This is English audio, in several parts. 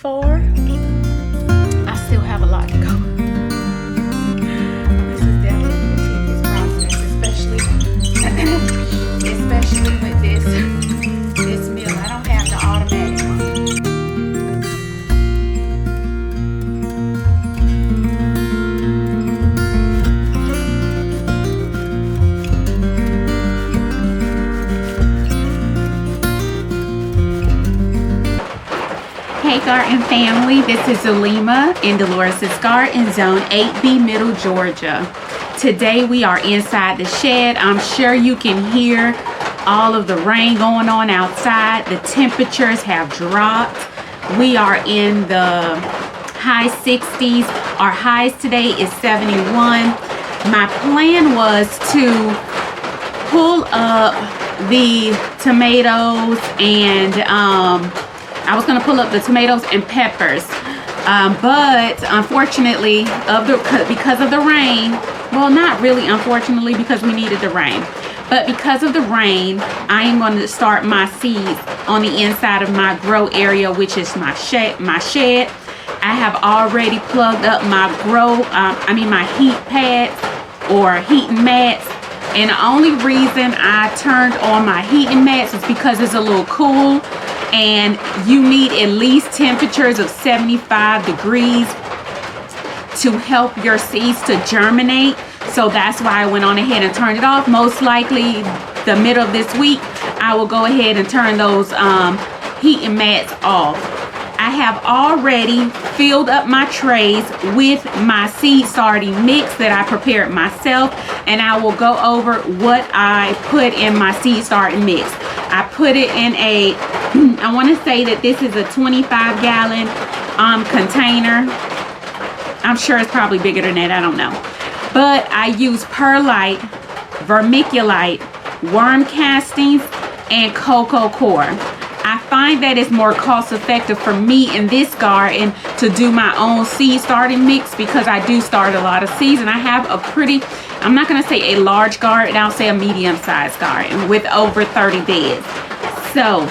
far. I still have a lot to go. This is definitely the tedious process, especially with this mill. I don't have the automatic one. Hey garden family, this is Zulema in Dolores' Garden, Zone 8B, Middle Georgia. Today we are inside the shed. I'm sure you can hear all of the rain going on outside. The temperatures have dropped. We are in the high 60s. Our highs today is 71. My plan was to pull up the tomatoes and I was going to pull up the tomatoes and peppers, but unfortunately, because of the rain, well, not really unfortunately because we needed the rain, but because of the rain, I am going to start my seeds on the inside of my grow area, which is my shed. I have already plugged up my my heat pads or heating mats. And the only reason I turned on my heating mats is because it's a little cool. And you need at least temperatures of 75 degrees to help your seeds to germinate. So that's why I went on ahead and turned it off. Most likely the middle of this week, I will go ahead and turn those heating mats off. I have already filled up my trays with my seed starting mix that I prepared myself. And I will go over what I put in my seed starting mix. I put it in I want to say that this is a 25-gallon container. I'm sure it's probably bigger than that. I don't know. But I use perlite, vermiculite, worm castings, and cocoa coir. I find that it's more cost effective for me in this garden to do my own seed starting mix because I do start a lot of seeds and I have a pretty, I'm not going to say a large garden, I'll say a medium-sized garden with over 30 beds. So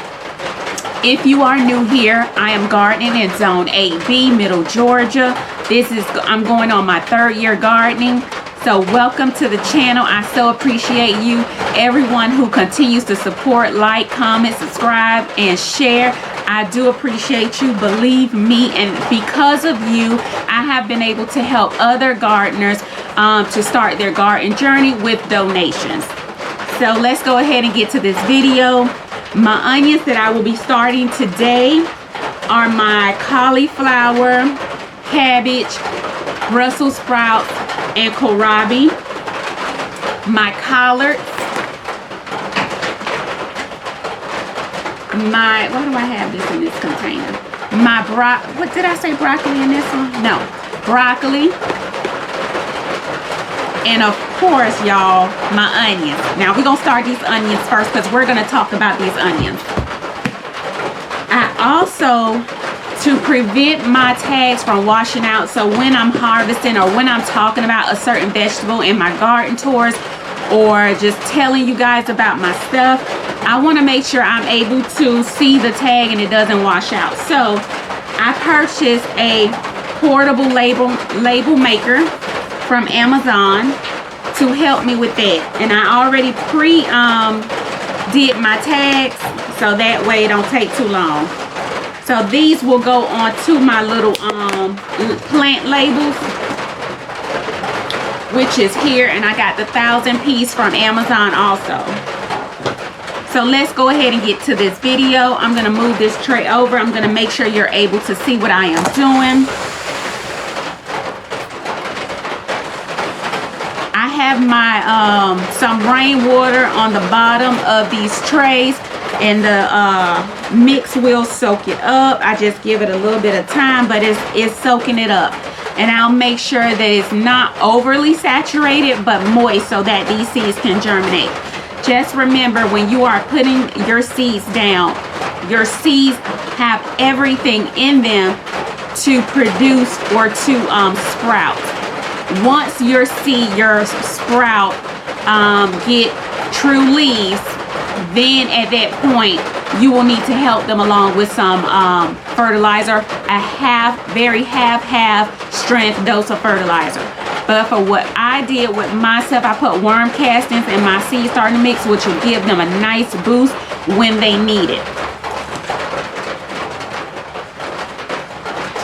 if you are new here, I am gardening in Zone 8B, Middle Georgia. I'm going on my 3rd year gardening. So welcome to the channel. I so appreciate you, everyone who continues to support, like, comment, subscribe, and share. I do appreciate you, believe me, and because of you, I have been able to help other gardeners to start their garden journey with donations. So let's go ahead and get to this video. My onions that I will be starting today are my cauliflower, cabbage, Brussels sprouts, and kohlrabi. My collards. Why do I have this in this container? What did I say, broccoli in this one? No, broccoli. And of course, y'all, my onions. Now we're gonna start these onions first because we're gonna talk about these onions. I also, to prevent my tags from washing out, so when I'm harvesting or when I'm talking about a certain vegetable in my garden tours or just telling you guys about my stuff, I want to make sure I'm able to see the tag and it doesn't wash out. So I purchased a portable label maker from Amazon to help me with that. And I already did my tags so that way it don't take too long. So these will go onto my little plant labels, which is here, and I got the 1,000 piece from Amazon also. So let's go ahead and get to this video. I'm gonna move this tray over. I'm gonna make sure you're able to see what I am doing. I have my some rainwater on the bottom of these trays, and the mix will soak it up. I just give it a little bit of time, but it's soaking it up. And I'll make sure that it's not overly saturated but moist so that these seeds can germinate. Just remember, when you are putting your seeds down, your seeds have everything in them to produce or to sprout. Once your sprout get true leaves, then at that point you will need to help them along with some fertilizer, a half strength dose of fertilizer. But for what I did with myself, I put worm castings in my seed starting mix, which will give them a nice boost when they need it.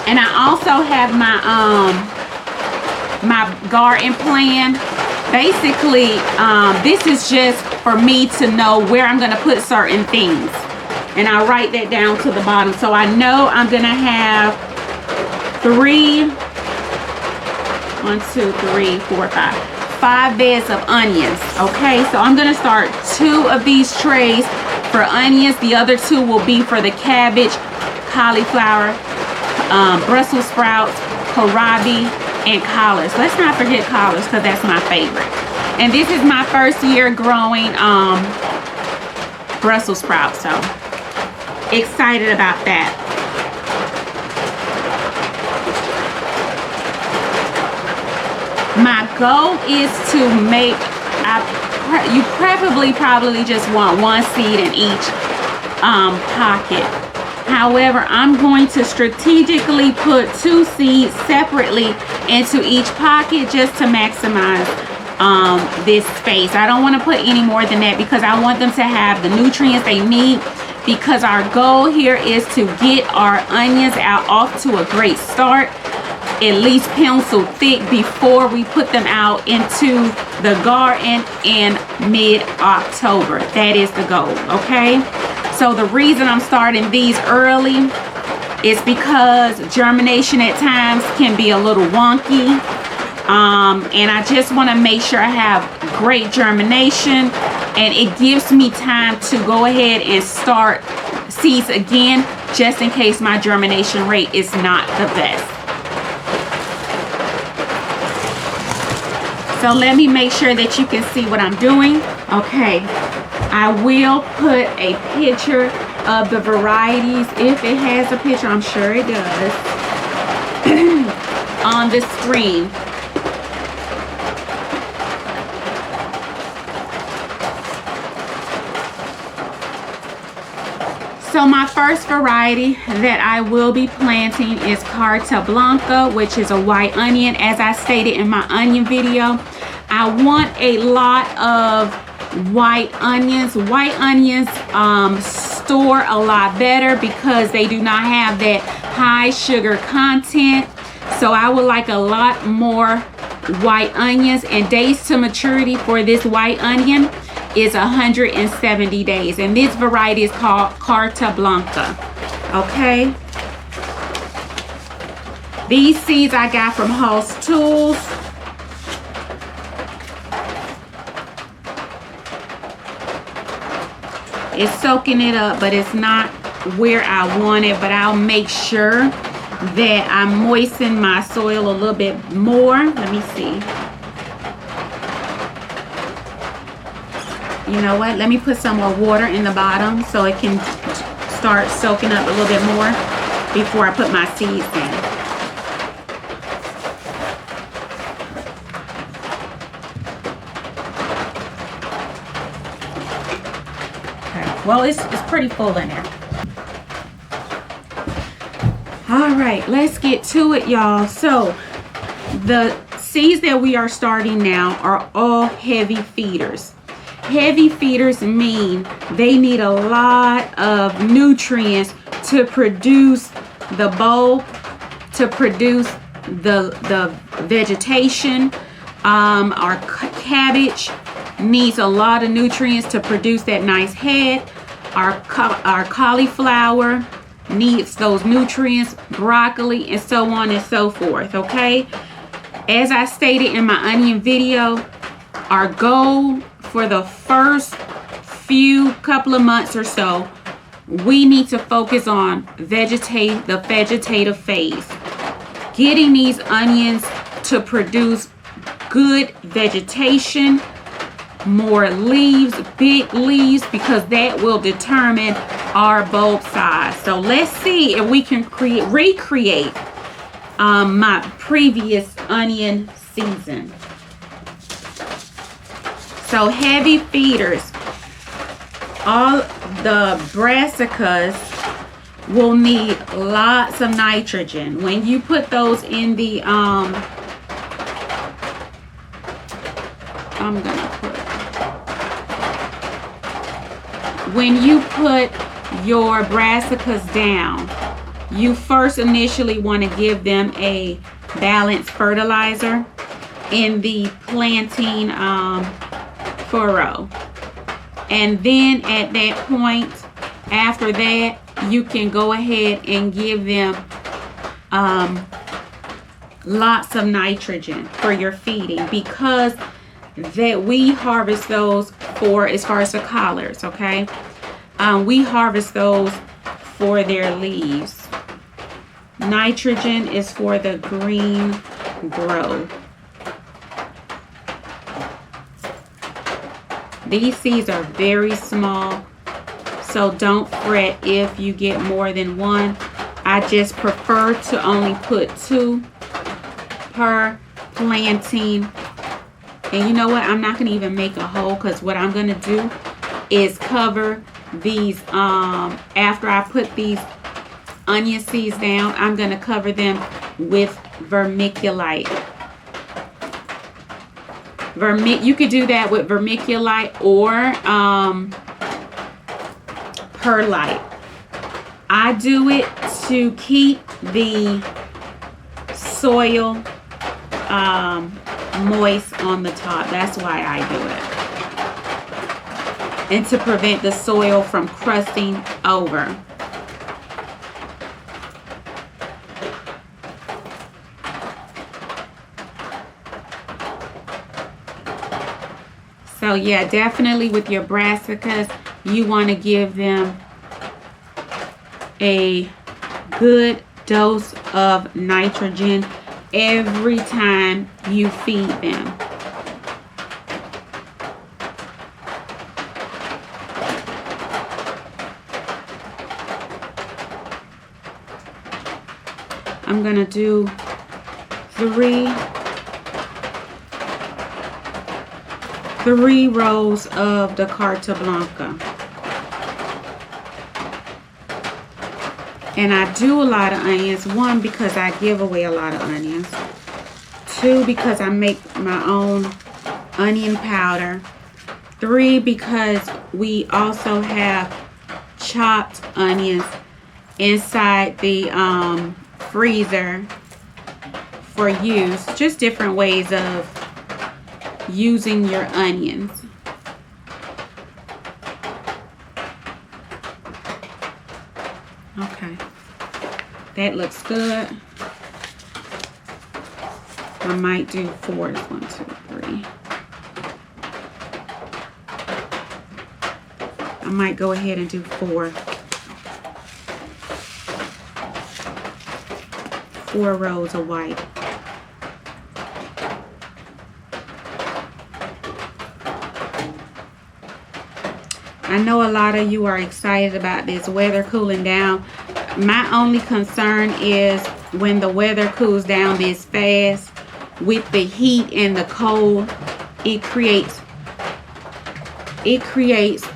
And I also have my my garden plan. Basically, this is just for me to know where I'm going to put certain things. And I write that down to the bottom. So I know I'm going to have 5 beds of onions. Okay, so I'm going to start 2 of these trays for onions. The other 2 will be for the cabbage, cauliflower, Brussels sprouts, kohlrabi, and collards. Let's not forget collards because that's my favorite. And this is my first year growing Brussels sprouts, so excited about that. My goal is to make, you probably just want 1 seed in each pocket. However, I'm going to strategically put 2 seeds separately into each pocket just to maximize this space. I don't want to put any more than that because I want them to have the nutrients they need, because our goal here is to get our onions off to a great start, at least pencil thick, before we put them out into the garden in mid-October. That is the goal, okay? So the reason I'm starting these early is because germination at times can be a little wonky. And I just want to make sure I have great germination, and it gives me time to go ahead and start seeds again, just in case my germination rate is not the best. So let me make sure that you can see what I'm doing. Okay, I will put a picture of the varieties, if it has a picture, I'm sure it does, on the screen. So my first variety that I will be planting is Carta Blanca, which is a white onion. As I stated in my onion video, I want a lot of white onions. White onions store a lot better because they do not have that high sugar content. So I would like a lot more white onions, and days to maturity for this white onion is 170 days, and this variety is called Carta Blanca. Okay, these seeds I got from House Tools. It's soaking it up, but it's not where I want it. But I'll make sure that I moisten my soil a little bit more. Let me see. You know what? Let me put some more water in the bottom so it can start soaking up a little bit more before I put my seeds in. Okay. Well, it's pretty full in there. All right, let's get to it, y'all. So the seeds that we are starting now are all heavy feeders. Heavy feeders mean they need a lot of nutrients to produce the bulb, to produce the vegetation. Our cabbage needs a lot of nutrients to produce that nice head. Our cauliflower needs those nutrients, broccoli, and so on and so forth, okay? As I stated in my onion video, our goal for the first couple of months or so, we need to focus on the vegetative phase. Getting these onions to produce good vegetation, more leaves, big leaves, because that will determine our bulb size. So let's see if we can recreate my previous onion season. So heavy feeders all the brassicas will need lots of nitrogen. When you put those in the when you put your brassicas down, you first initially want to give them a balanced fertilizer in the planting furrow. And then at that point, after that, you can go ahead and give them lots of nitrogen for your feeding, because that we harvest those for, as far as the collards, okay? We harvest those for their leaves. Nitrogen is for the green growth. These seeds are very small, so don't fret if you get more than one. I just prefer to only put 2 per planting. And you know what? I'm not going to even make a hole, because what I'm going to do is cover these, after I put these onion seeds down, I'm going to cover them with vermiculite. You could do that with vermiculite or perlite. I do it to keep the soil moist on the top. That's why I do it. And to prevent the soil from crusting over. So yeah, definitely with your brassicas, you want to give them a good dose of nitrogen every time you feed them. I'm gonna do 3 rows of the Carta Blanca. And I do a lot of onions. 1, because I give away a lot of onions. 2, because I make my own onion powder. 3, because we also have chopped onions inside the freezer for use. Just different ways of using your onions. Okay, that looks good. I might do 4. 1, 2, 3. I might go ahead and do 4 rows of white. I know a lot of you are excited about this weather cooling down. My only concern is when the weather cools down this fast, with the heat and the cold, it creates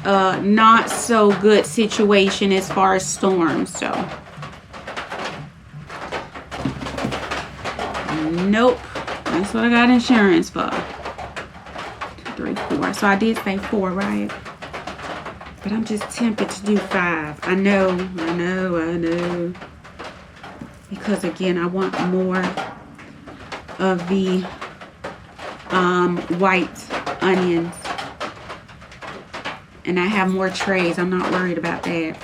a not so good situation as far as storms. So nope, that's what I got insurance for. 2, 3, 4. So I did say 4, right? But I'm just tempted to do 5. I know. Because again, I want more of the white onions. And I have more trays. I'm not worried about that.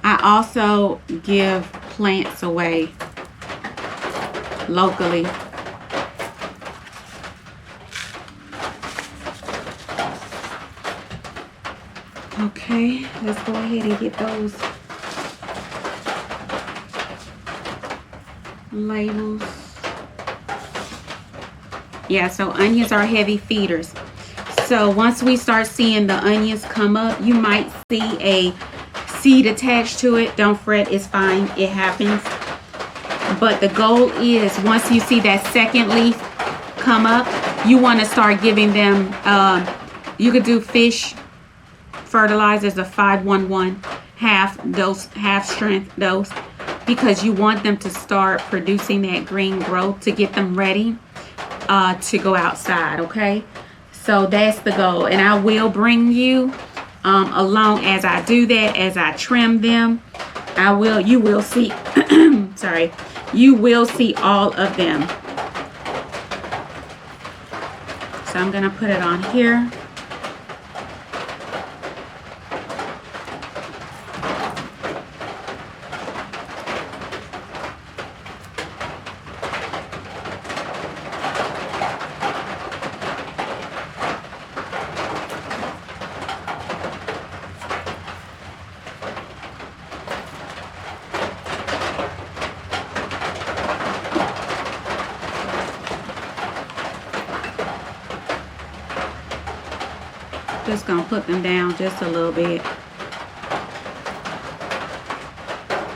I also give plants away locally. Okay, let's go ahead and get those labels. Yeah, so onions are heavy feeders. So once we start seeing the onions come up, you might see a seed attached to it. Don't fret, it's fine, it happens. But the goal is, once you see that second leaf come up, you want to start giving them, you could do fish fertilizer is a 511 half dose, half strength dose, because you want them to start producing that green growth to get them ready to go outside. Okay, so that's the goal, and I will bring you along as I do that, as I trim them. You will see sorry, you will see all of them. So I'm gonna put it on here. Just gonna put them down just a little bit,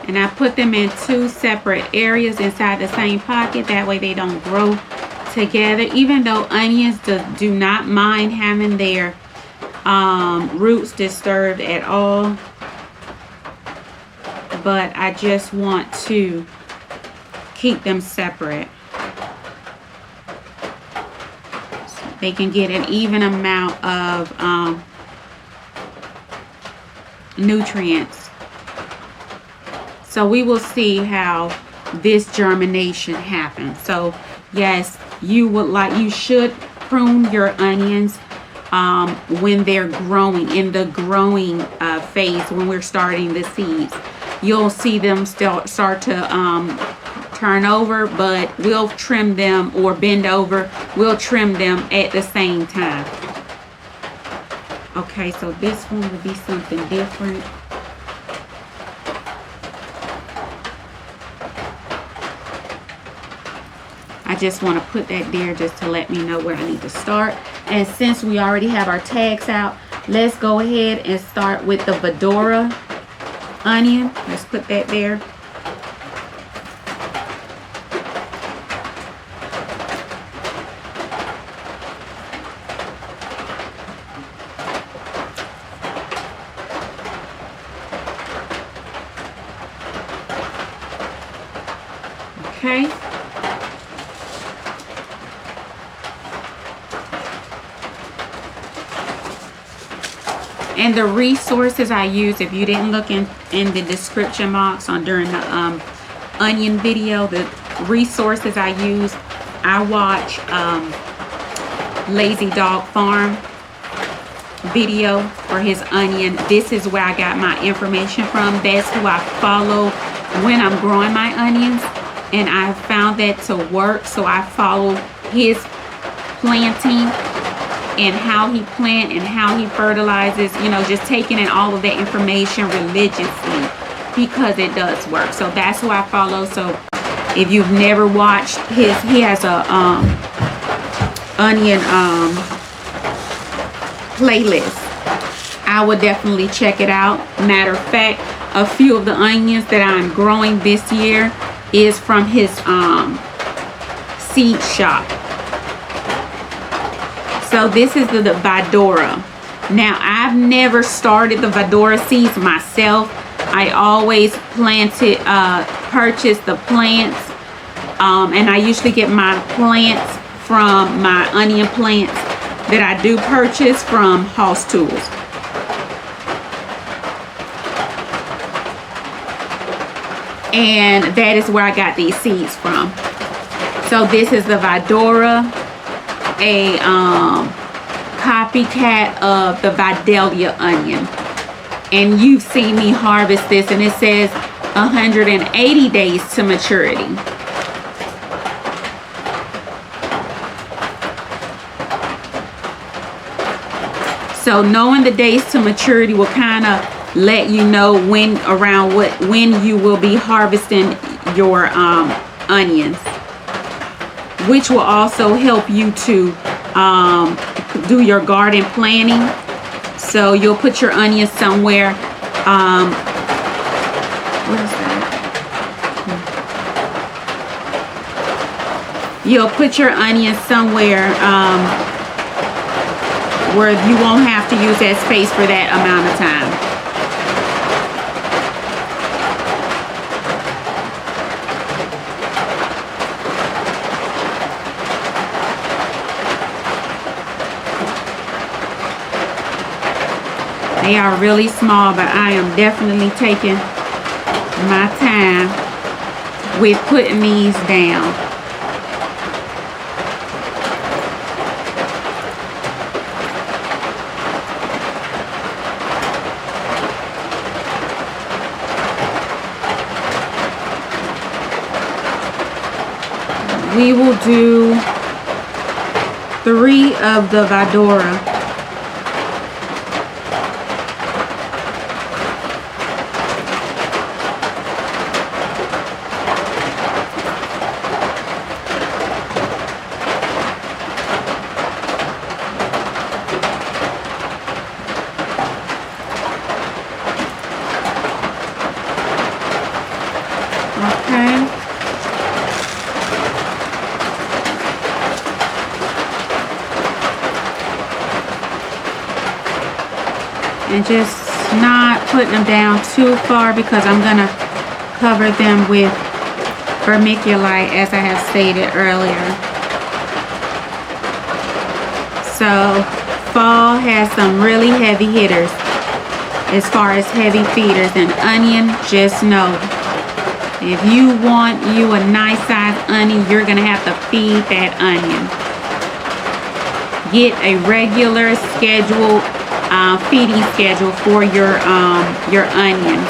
and I put them in 2 separate areas inside the same pocket, that way they don't grow together, even though onions do not mind having their roots disturbed at all, but I just want to keep them separate. They can get an even amount of nutrients. So we will see how this germination happens. So yes, you should prune your onions when they're growing, in the growing phase, when we're starting the seeds. You'll see them still start to turn over, but we'll trim them, or bend over, we'll trim them at the same time. Okay, so this one will be something different. I just want to put that there just to let me know where I need to start. And since we already have our tags out, let's go ahead and start with the Vidora onion. Let's put that there. Okay. And the resources I use, if you didn't look in the description box during the onion video, the resources I use, I watch Lazy Dog Farm video for his onion. This is where I got my information from. That's who I follow when I'm growing my onions, and I found that to work. So I follow his planting and how he plant and how he fertilizes, you know, just taking in all of that information religiously, because it does work. So that's who I follow. So if you've never watched he has a onion playlist. I would definitely check it out. Matter of fact, a few of the onions that I'm growing this year is from his seed shop. So this is the Vidora. Now, I've never started the Vidora seeds myself. I always purchase the plants, and I usually get my plants from my onion plants that I do purchase from House Tools. And that is where I got these seeds from. So this is the Vidora, a copycat of the Vidalia onion. And you've seen me harvest this, and it says 180 days to maturity. So knowing the days to maturity will kind of let you know when you will be harvesting your onions, which will also help you to do your garden planning. So you'll put your onions somewhere. What is that? You'll put your onions somewhere where you won't have to use that space for that amount of time. They are really small, but I am definitely taking my time with putting these down. We will do 3 of the Vidora. And just not putting them down too far because I'm going to cover them with vermiculite, as I have stated earlier. So fall has some really heavy hitters as far as heavy feeders, and onion, just know if you want you a nice size onion, you're going to have to feed that onion. Get a regular schedule, feeding schedule for your onions.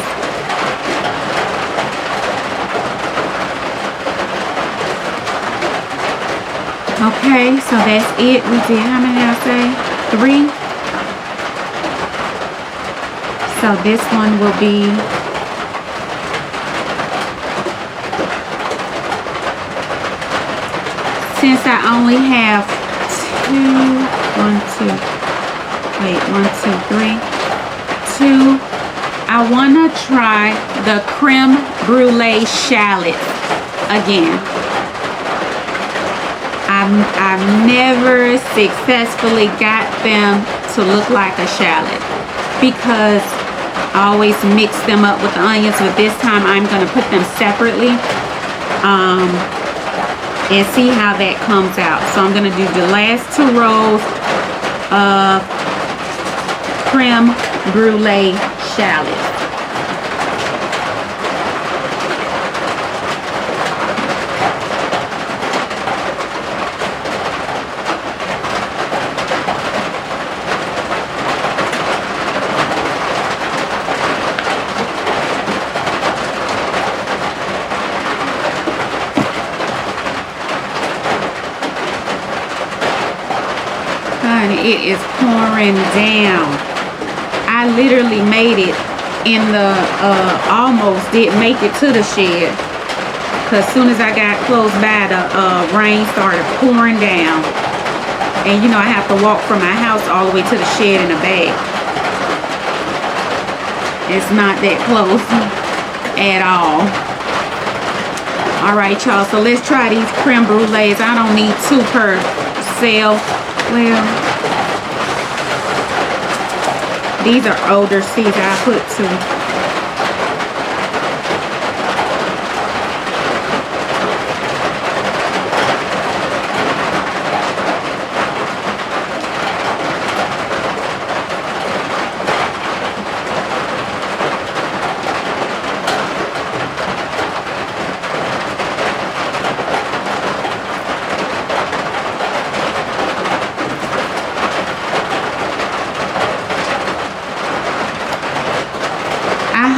Okay, so that's it. We did, how many did I say? 3. So this one will be since I only have 2, I want to try the creme brulee shallot again. I've never successfully got them to look like a shallot because I always mix them up with the onions, but this time I'm going to put them separately and see how that comes out. So I'm going to do the last 2 rows of creme brulee shallot. It is pouring down. I literally made it in the almost didn't make it to the shed because as soon as I got close by, the rain started pouring down, and you know I have to walk from my house all the way to the shed in a bag. It's not that close at all. All right, y'all, so let's try these creme brulees. I don't need 2 per sale. Well, these are older seeds. I put 2.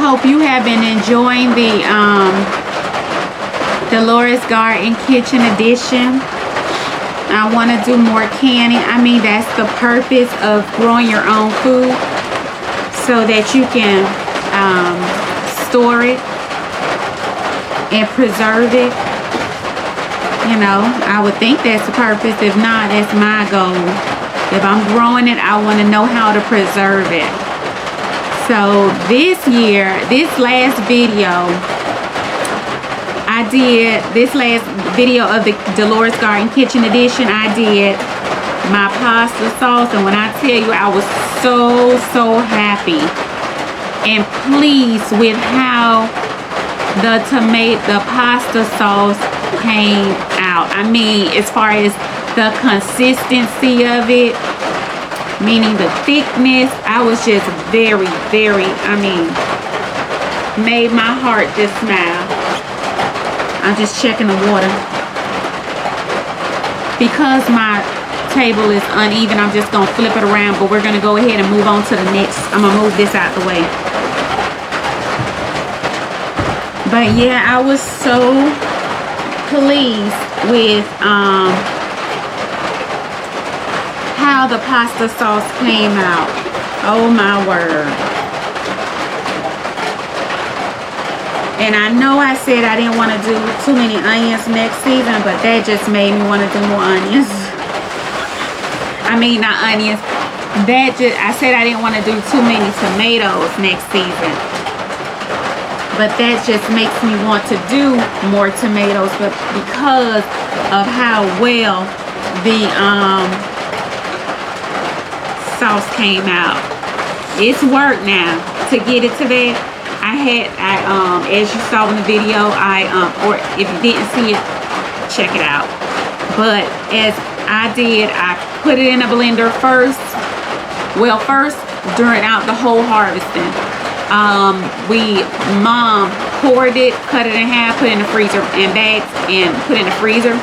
Hope you have been enjoying the Dolores Garden Kitchen Edition. I want to do more canning. I mean, that's the purpose of growing your own food, so that you can store it and preserve it. You know, I would think that's the purpose. If not, that's my goal. If I'm growing it, I want to know how to preserve it. So this year, this last video of the Dolores Garden Kitchen Edition, I did my pasta sauce, and when I tell you, I was so happy and pleased with how the pasta sauce came out. I mean, as far as the consistency of it, meaning the thickness, I was just very, I mean, made my heart just smile. I'm just checking the water. Because my table is uneven, I'm just gonna flip it around, but we're gonna go ahead and move on to the next. I'm gonna move this out the way. But yeah, I was so pleased with how the pasta sauce came out. Oh my word. And I know I said I didn't want to do too many onions next season, but that just made me want to do more onions. I mean, not onions. I said I didn't want to do too many tomatoes next season. But that just makes me want to do more tomatoes, but because of how well the sauce came out. It's work now to get it to that. As you saw in the video, or if you didn't see it, check it out. But as I did, I put it in a blender first. Well, first, during out the whole harvesting. Mom poured it, cut it in half, put it in the freezer in bags, and put it in the freezer.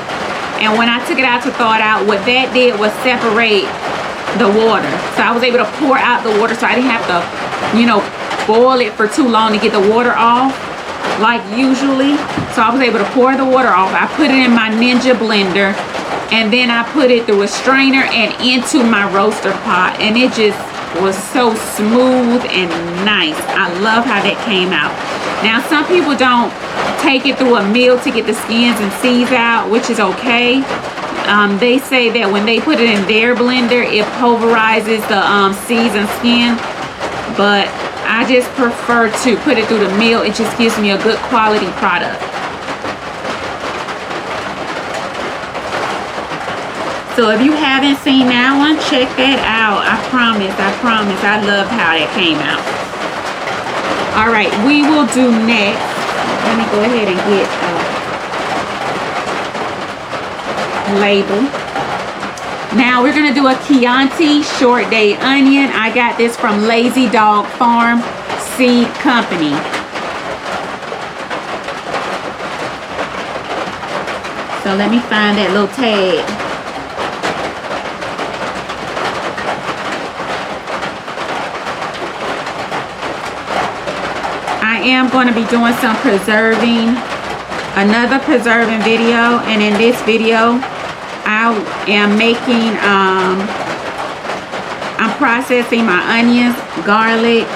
And when I took it out to thaw it out, what that did was separate the water. So I was able to pour out the water, so I didn't have to, you know, boil it for too long to get the water off like usually. So I was able to pour the water off. I put it in my Ninja blender, and then I put it through a strainer and into my roaster pot, and it just was so smooth and nice. I love how that came out. Now some people don't take it through a mill to get the skins and seeds out, which is okay. They say that when they put it in their blender, it pulverizes the seeds and skin, but I just prefer to put it through the mill. It just gives me a good quality product. So if you haven't seen that one, check that out. I promise. I love how that came out. All right, we will do next. Let me go ahead and get a label. Now we're gonna do a Keianti short day onion. I got this from Lazy Dog Farm Seed Company. So let me find that little tag. I am going to be doing some another preserving video, and in this video I am making I'm processing my onions, garlic.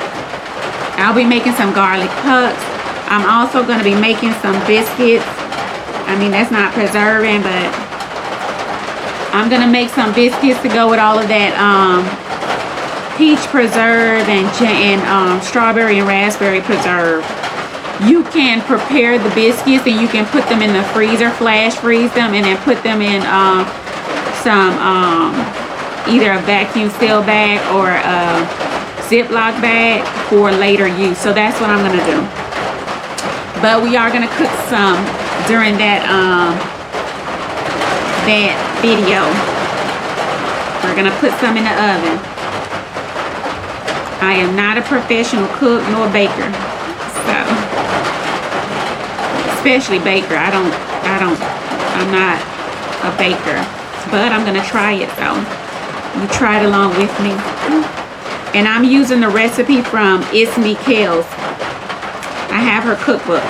I'll be making some garlic pucks. I'm also going to be making some biscuits. I mean, that's not preserving, but I'm going to make some biscuits to go with all of that peach preserve and strawberry and raspberry preserve. You can prepare the biscuits and you can put them in the freezer, flash freeze them, and then put them in either a vacuum seal bag or a Ziploc bag for later use. So that's what I'm gonna do. But we are gonna cook some during that video. We're gonna put some in the oven. I am not a professional cook nor baker, so especially baker. I'm not a baker, but I'm gonna try it though. You try it along with me, and I'm using the recipe from Ismi Kales. I have her cookbook.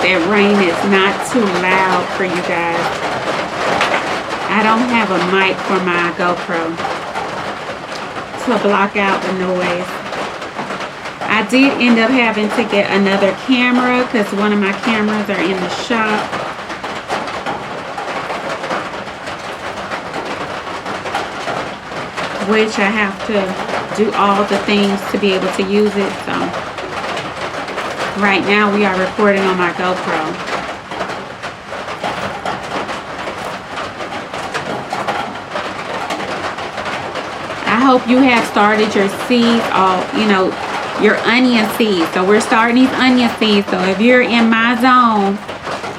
that rain is not too loud for you guys. I don't have a mic for my GoPro to block out the noise. I did end up having to get another camera because one of my cameras are in the shop. Which I have to do all the things to be able to use it. So right now we are recording on my GoPro. I hope you have started your seeds, your onion seeds. So we're starting these onion seeds. So if you're in my zone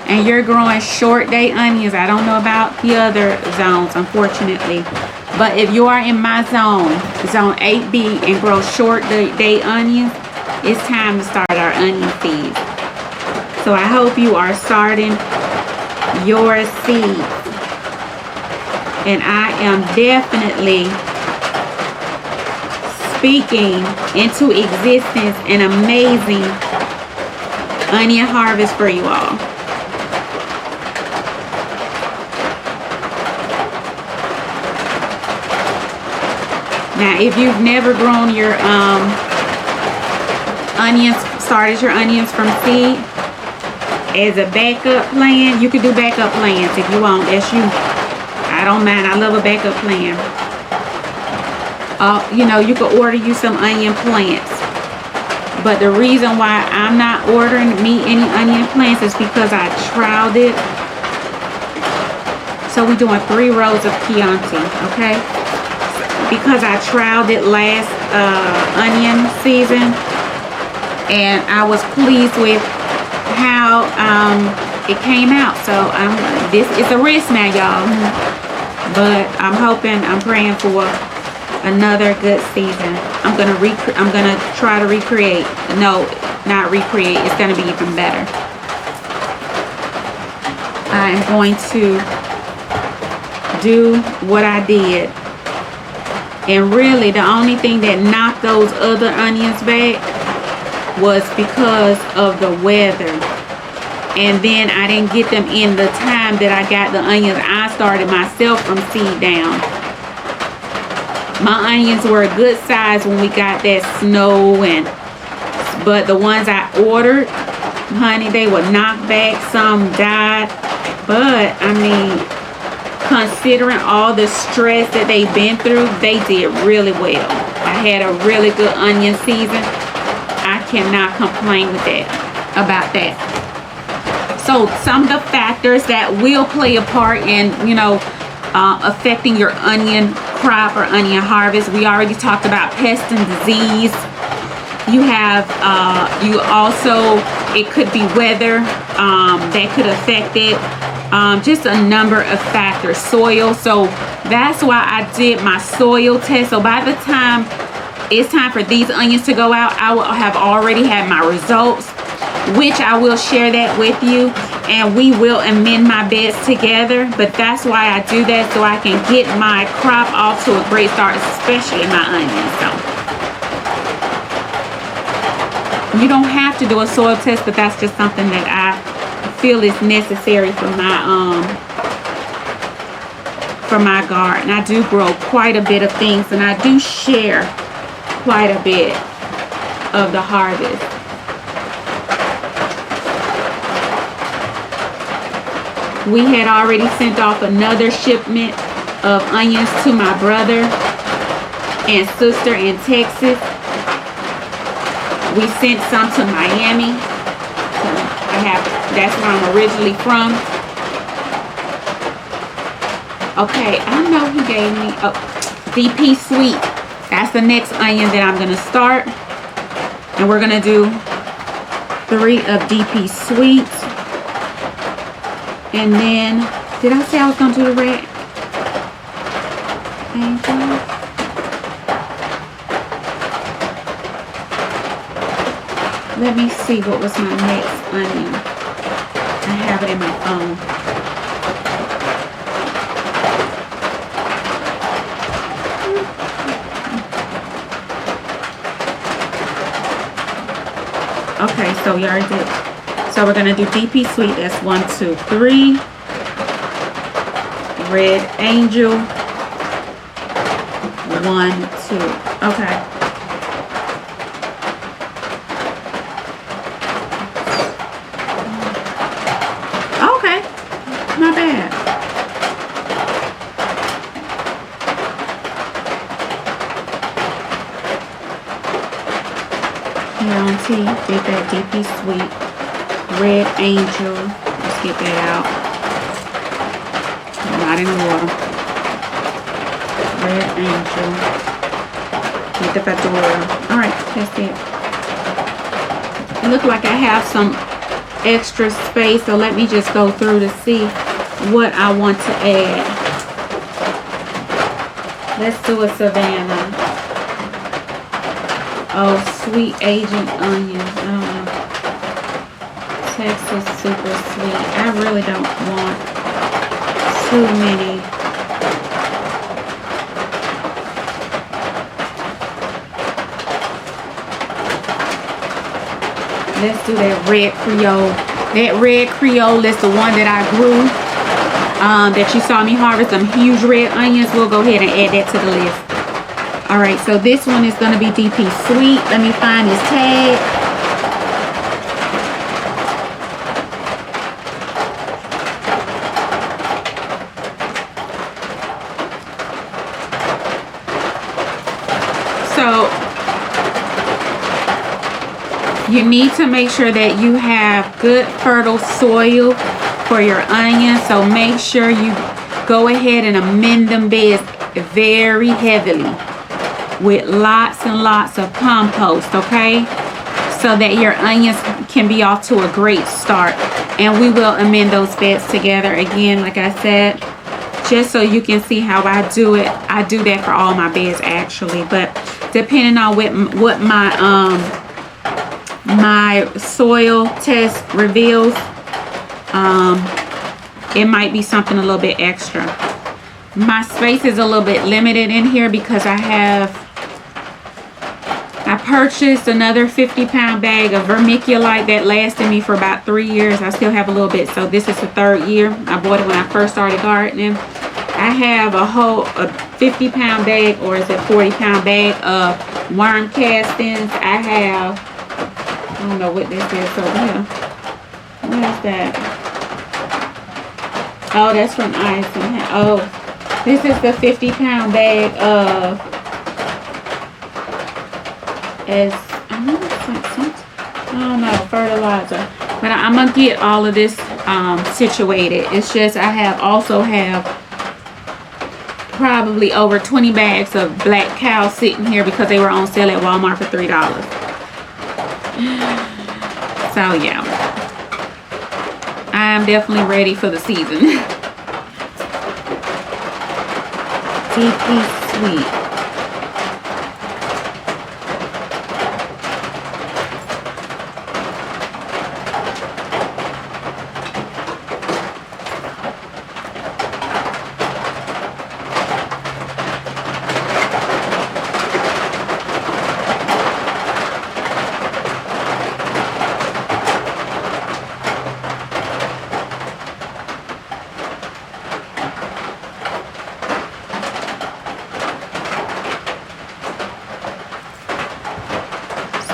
and you're growing short day onions, I don't know about the other zones, unfortunately. But if you are in my zone 8B, and grow short day onions, it's time to start our onion seeds. So I hope you are starting your seeds. And I am definitely speaking into existence an amazing onion harvest for you all. Now, if you've never grown your onions, started your onions from seed as a backup plan, you can do backup plans if you want. That's you. I don't mind. I love a backup plan. You could order you some onion plants. But the reason why I'm not ordering me any onion plants is because I trialed it. So we're doing 3 rows of Keianti, okay? Because I trialed it last onion season, and I was pleased with how it came out. So this is a risk now, y'all. But I'm praying for another good season. I'm gonna try to recreate. No, not recreate. It's gonna be even better. I'm going to do what I did. And really, the only thing that knocked those other onions back was because of the weather. And then I didn't get them in the time that I got the onions. I started myself from seed down. My onions were a good size when we got that snow, but the ones I ordered, honey, they were knocked back. Some died. But, I mean, considering all the stress that they've been through, they did really well. I had a really good onion season. I cannot complain about that. So some of the factors that will play a part in, affecting your onion crop or onion harvest. We already talked about pest and disease. You have, it could be weather that could affect it. Just a number of factors. Soil. So that's why I did my soil test. So by the time it's time for these onions to go out, I will have already had my results, which I will share that with you, and we will amend my beds together. But that's why I do that, so I can get my crop off to a great start, especially my onions. So you don't have to do a soil test, but that's just something that I feel is necessary for my garden. I do grow quite a bit of things, and I do share quite a bit of the harvest. We had already sent off another shipment of onions to my brother and sister in Texas. We sent some to Miami. That's where I'm originally from. Okay, I know he gave me DP Sweet. That's the next onion that I'm going to start. And we're going to do 3 of DP Sweet. And then, did I say I was going to do the red? Let me see what was my next onion. I have it in my phone. Okay, so you already did. So So we're gonna do DP Sweet. That's 1, 2, 3. Red Angel. 1, 2. Okay. Okay. Not bad. Keianti, get that DP Sweet. Red Angel. Let's get that out. Not in the water. Red Angel. Get the Vidora. Alright, that's it. It looks like I have some extra space, so let me just go through to see what I want to add. Let's do a Savannah. Oh, sweet Agent Onions. I don't know. Texas Super Sweet. I really don't want too many. Let's do that red Creole. That red Creole is the one that I grew. That you saw me harvest some huge red onions. We'll go ahead and add that to the list. Alright, so this one is going to be DP Sweet. Let me find this tag. So you need to make sure that you have good fertile soil for your onions. So make sure you go ahead and amend them beds very heavily with lots and lots of compost, okay? So that your onions can be off to a great start. And we will amend those beds together again, like I said, just so you can see how I do it. I do that for all my beds actually, but depending on what my my soil test reveals, it might be something a little bit extra. My space is a little bit limited in here because I purchased another 50-pound bag of vermiculite that lasted me for about 3 years. I still have a little bit, so this is the 3rd year. I bought it when I first started gardening. I have a 50-pound bag, or is it 40-pound bag of worm castings. I have, I don't know what this is over here. What is that? Oh, that's from ice. Oh, this is the 50-pound bag of, I don't know, fertilizer. But I'm gonna get all of this situated. It's just I also have probably over 20 bags of black cow sitting here because they were on sale at Walmart for $3. So yeah, I am definitely ready for the season. DP Sweet.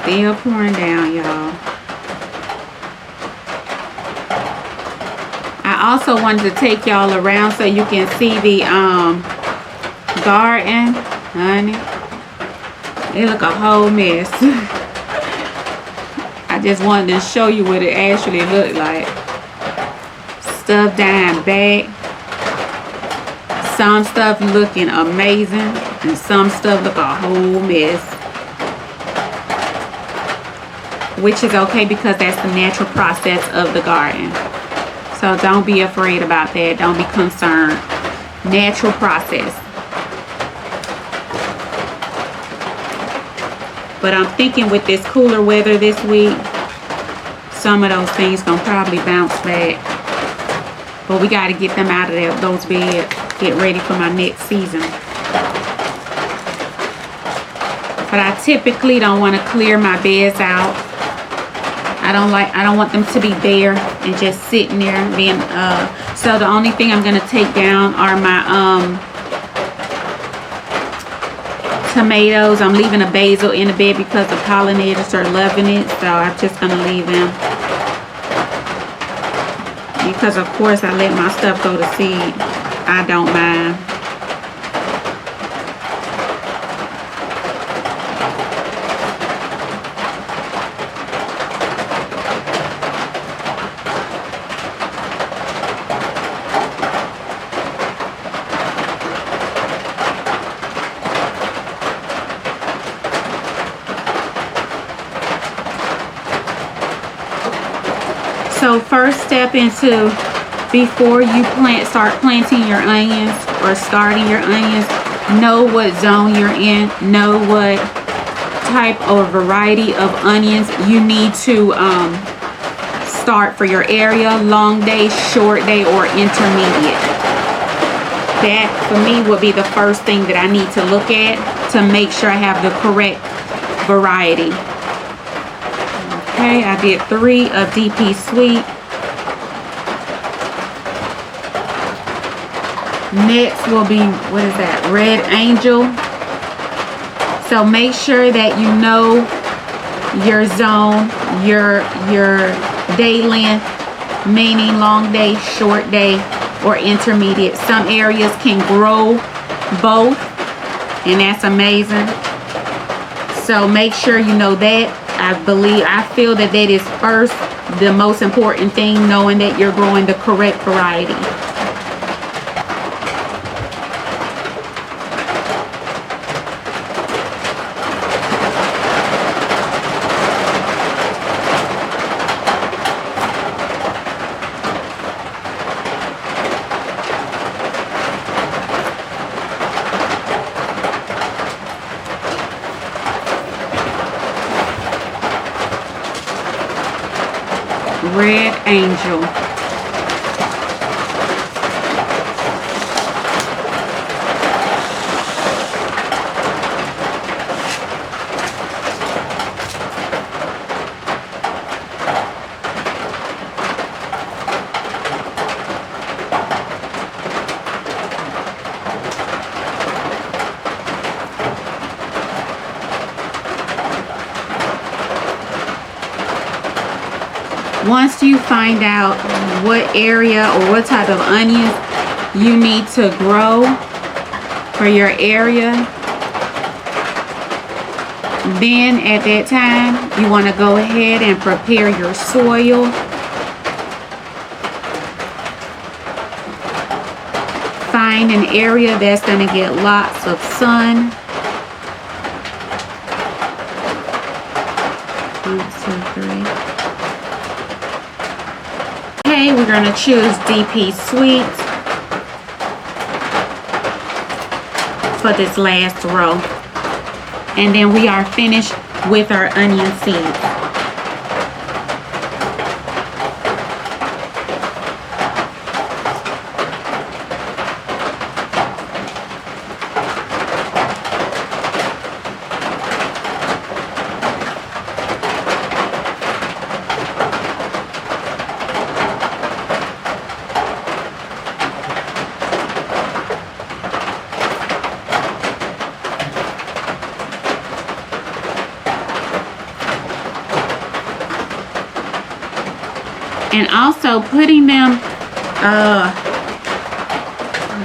Still pouring down, y'all. I also wanted to take y'all around so you can see the garden, honey. It look a whole mess. I just wanted to show you what it actually looked like. Stuff down back. Some stuff looking amazing, and some stuff look a whole mess. Which is okay because that's the natural process of the garden. So don't be afraid about that. Don't be concerned. Natural process. But I'm thinking with this cooler weather this week, some of those things gonna probably bounce back. But we got to get them out of those beds. Get ready for my next season. But I typically don't want to clear my beds out. I don't want them to be bare and just sitting there being so the only thing I'm going to take down are my tomatoes. I'm leaving a basil in the bed because the pollinators are loving it, so I'm just going to leave them. Because of course I let my stuff go to seed. I don't mind. So first step before you start planting your onions or starting your onions, know what zone you're in, know what type or variety of onions you need to start for your area, long day, short day, or intermediate. That for me would be the first thing that I need to look at to make sure I have the correct variety. Okay, I did 3 of DP Sweet. Next will be, what is that? Red Angel. So make sure that you know your zone, your day length, meaning long day, short day, or intermediate. Some areas can grow both, and that's amazing. So make sure you know that. I feel that is first the most important thing, knowing that you're growing the correct variety. Red Angel. Once you find out what area or what type of onions you need to grow for your area, then at that time you want to go ahead and prepare your soil. Find an area that's going to get lots of sun. 1, 2, 3. We're going to choose DP Sweet for this last row. And then we are finished with our onion seeds. And also putting them,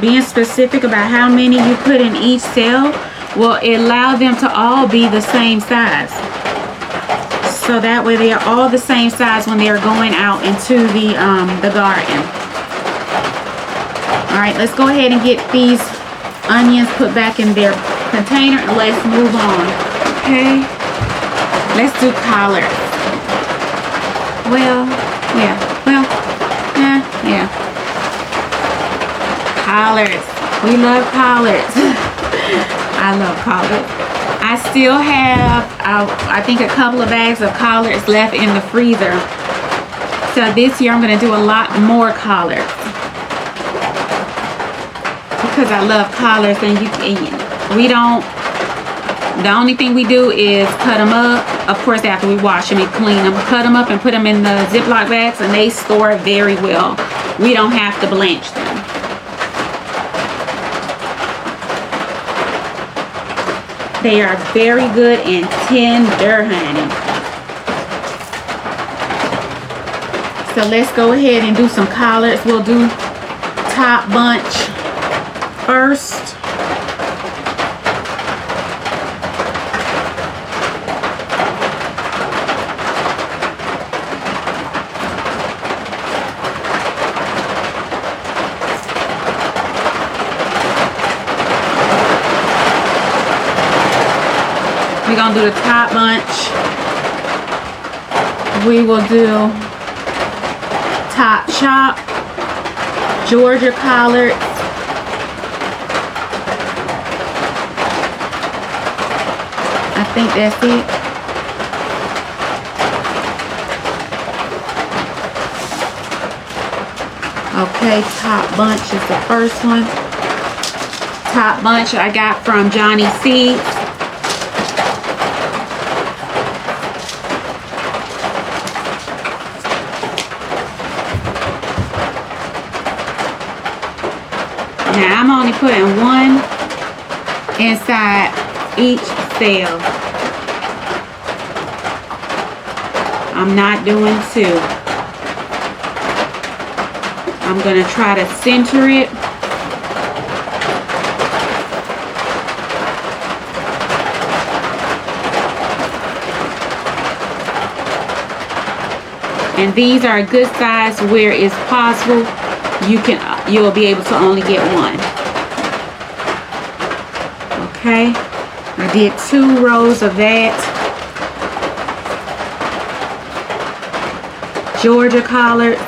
being specific about how many you put in each cell will allow them to all be the same size. So that way they are all the same size when they are going out into the garden. All right, let's go ahead and get these onions put back in their container and let's move on. Okay, let's do collards. Yeah. Collards. We love collards. I love collards. I still have, I think, a couple of bags of collards left in the freezer. So this year I'm going to do a lot more collards. Because I love collards, and we don't The only thing we do is cut them up. Of course, after we wash them and clean them, cut them up and put them in the Ziploc bags, and they store very well. We don't have to blanch them. They are very good and tender, honey. So let's go ahead and do some collards. We'll do top bunch first. We're gonna do the top bunch. We will do top chop, Georgia collard, I think that's it. Okay, top bunch is the first one. Top bunch I got from Johnny Seeds. Now I'm only putting one inside each cell. I'm not doing two. I'm going to try to center it. And these are a good size where it's possible you'll be able to only get one. Okay, I did 2 rows of that. Georgia collards.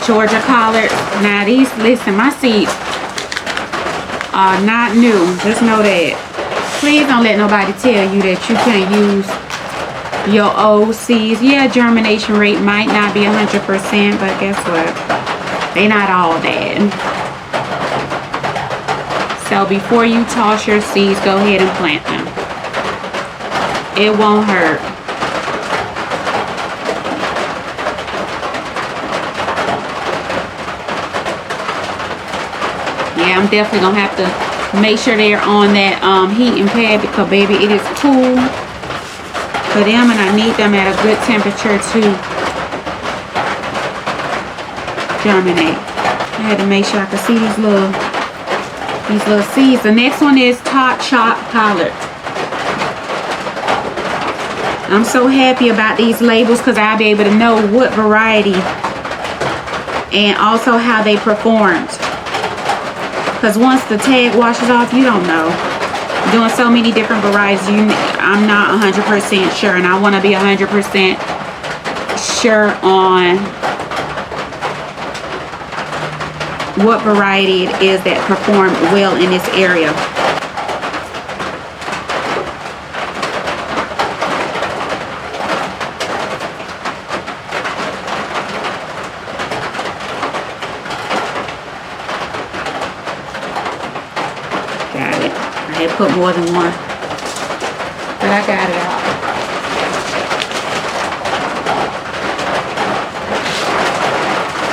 Georgia collard. Now these, listen, my seeds are not new. Just know that. Please don't let nobody tell you that you can't use your old seeds. Yeah, germination rate might not be 100%, but guess what? They're not all bad. So before you toss your seeds, go ahead and plant them. It won't hurt. Yeah, I'm definitely gonna have to make sure they're on that heating pad, because baby, it is cool for them, and I need them at a good temperature to germinate. I had to make sure I could see these little seeds. The next one is top chop collard. I'm so happy about these labels because I'll be able to know what variety and also how they performed. Because once the tag washes off, you don't know. Doing so many different varieties, I'm not 100% sure, and I want to be 100% sure on what variety it is that performed well in this area. I had put more than one, but I got it out.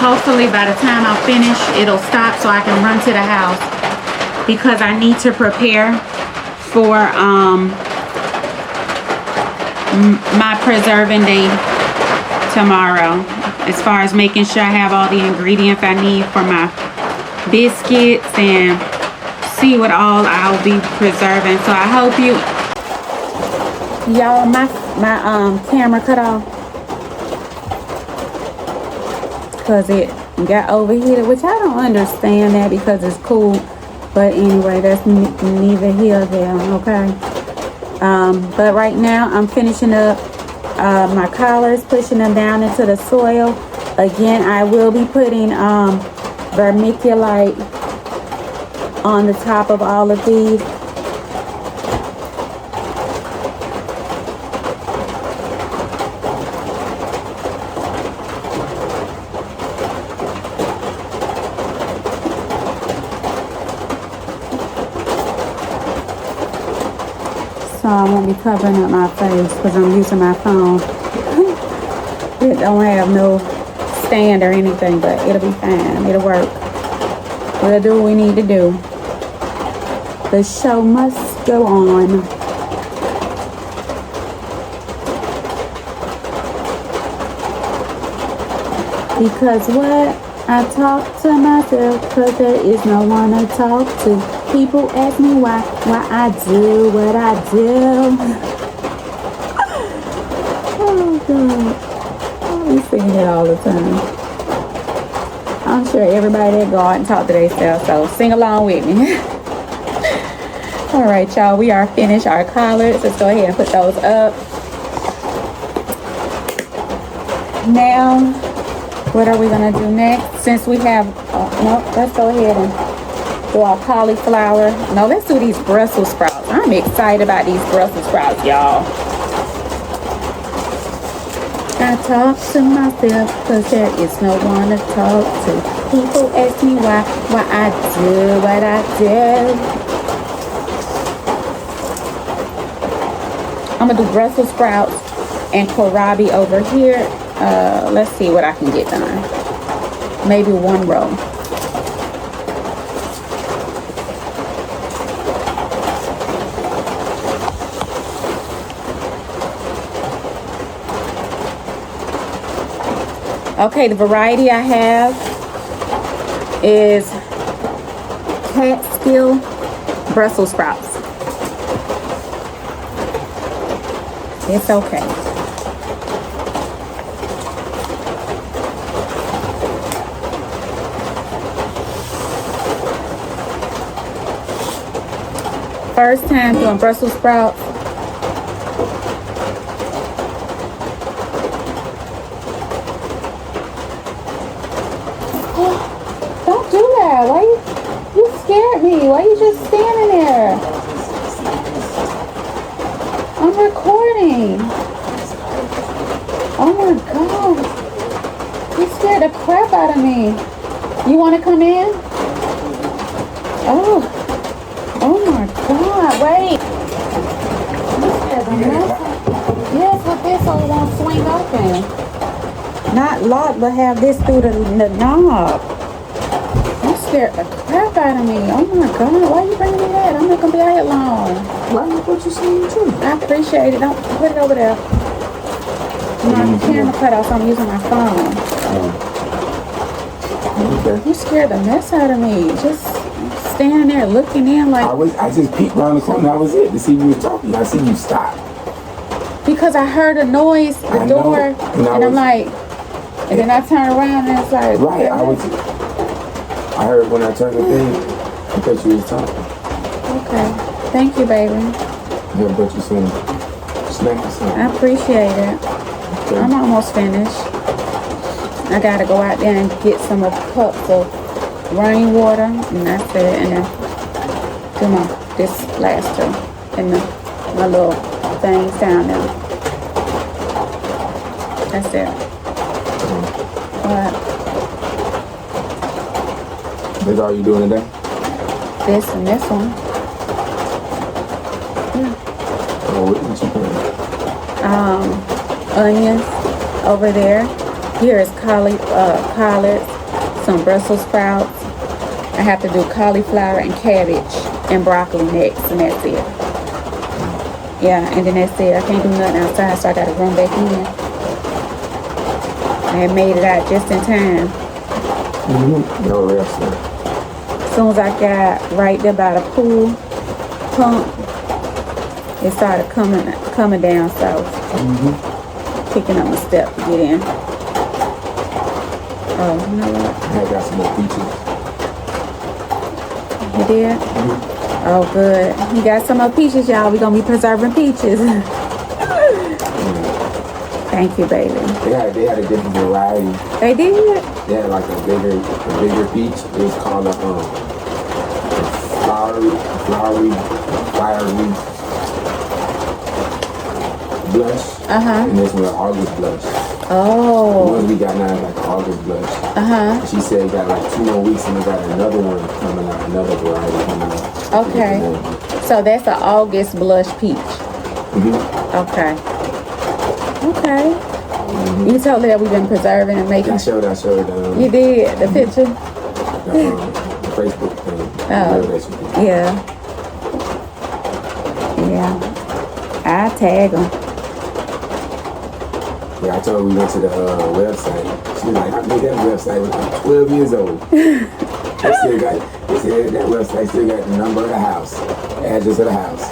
Hopefully by the time I finish, it'll stop so I can run to the house, because I need to prepare for my preserving day tomorrow, as far as making sure I have all the ingredients I need for my biscuits and see what all I'll be preserving. So I hope you Y'all, my camera cut off because it got overheated, which I don't understand that because it's cool. But anyway, that's neither here nor there, okay? But right now, I'm finishing up my collards, pushing them down into the soil. Again, I will be putting vermiculite on the top of all of these. So I won't be covering up my face because I'm using my phone. It don't have no stand or anything, but it'll be fine. It'll work. We'll do what we need to do. The show must go on. Because what? I talk to myself because there is no one to talk to. People ask me why I do what I do. Oh God. We sing it all the time. I'm sure everybody that go out and talk to themselves, so sing along with me. Alright y'all, we are finished our collards. Let's go ahead and put those up. Now, what are we gonna do next? Since we have, no, let's go ahead and do our cauliflower. No, let's do these Brussels sprouts. I'm excited about these Brussels sprouts, y'all. I talk to myself because there is no one to talk to. People ask me why I do what I do. I'm gonna do Brussels sprouts and kohlrabi over here. Let's see what I can get done. Maybe one row. Okay, the variety I have is Catskill Brussels sprouts. It's okay. First time doing Brussels sprouts. Don't do that. Why you scared me? Why you just standing there? I'm recording. Oh my God. You scared the crap out of me. You want to come in? Oh. Oh my God, wait. Yes, but this one won't swing open. Not lock, but have this through the knob. You scared the crap out of me. Oh my God, why you bringing me that? I'm not going to be out here long. Why you put your sleeve too? I appreciate it. Don't put it over there. My camera cut off, so I'm using my phone. Okay. You scared the mess out of me. Just standing there looking in like... I just peeked around the corner. That was it. To see you was talking. I see you stop. Because I heard a noise, the door, and I'm like... And then I turned around and it's like... Right. I heard when I turned the thing. I thought you was talking. Okay. Thank you, baby. Yeah, but you some snack or something. I appreciate it. Okay. I'm almost finished. I gotta go out there and get some of cups of rainwater, and that's it. And then do this last two, and my little things down there. That's it. What? That's all you doing today? This and this one. Yeah. Oh, what you putting? Onions over there. Here is collards, some Brussels sprouts. I have to do cauliflower and cabbage and broccoli next, and that's it. Yeah, and then that's it. I can't do nothing outside, so I gotta run back in. I made it out just in time. No rest. As soon as I got right there by the pool pump, it started coming down south. Picking up my step to get in. Oh, you know what? I got some more peaches. You did? Oh, good. You got some more peaches, y'all. We're gonna be preserving peaches. Thank you, baby. They had a different variety. They did? They had like a bigger peach. It was called a flowery blush. And this one an August blush. Oh. The one we got now is like August blush. And she said we got like 2 more weeks and we got another one coming out, another variety coming out. Okay. So that's an August blush peach. Okay. Okay. You told her that we've been preserving and making. I showed you did the picture. The Facebook thing. Yeah. Yeah. I tag them. Yeah, I told her we went to the website. She was like, I made that website when I was 12 years old. They said that website still got the number of the house, the address of the house.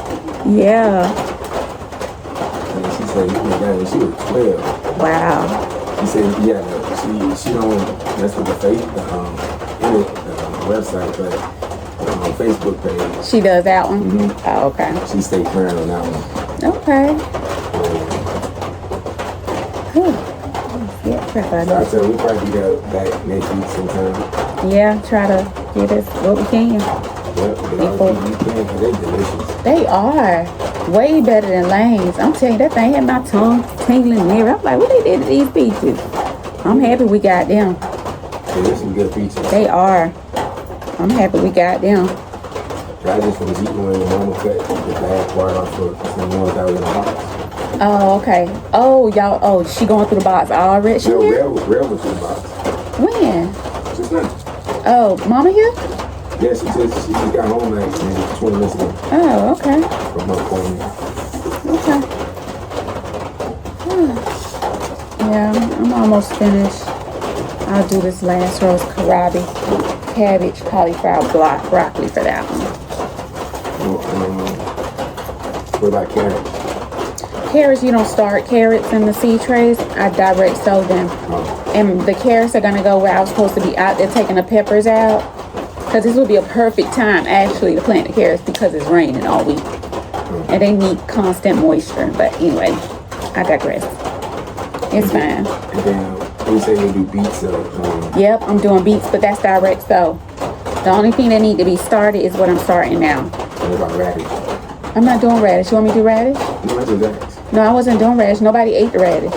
Yeah. And she said, you made that when she was 12. Wow. She said, yeah, she don't mess with the website, but on Facebook page. She does that one? Oh, okay. She stayed current on that one. Okay. Yeah, so I said we probably get back next week sometime. Yeah, try to get us what we can. Yep, because they delicious. They are way better than Lane's. I'm telling you, that thing had my tongue tingling in there. I'm like, what they did to these peaches? I'm happy we got them. Yeah, there's some good peaches. They are. I'm happy we got them. I just was eating when the mama cut the bad part off for some ones that was in the box. Oh, okay. Oh, y'all. Oh, she going through the box already? She Real was in the box. When? Just now. Oh, Mama here? Yeah, she just got home like 20 minutes ago. Oh, okay. From her phone. Okay. Yeah, I'm almost finished. I'll do this last row of cabbage, cauliflower, broccoli for that one. What about carrots? Carrots, you don't start carrots in the seed trays. I direct sow them. And the carrots are going to go where I was supposed to be out there taking the peppers out. Because this would be a perfect time, actually, to plant the carrots because it's raining all week. And they need constant moisture. But anyway, I digress. It's fine. And then you say you do beets. Yep, I'm doing beets, but that's direct sow. The only thing that need to be started is what I'm starting now. What about radish? I'm not doing radish. You want me to do radish? No, I do radish. No, I wasn't doing radish. Nobody ate the radish.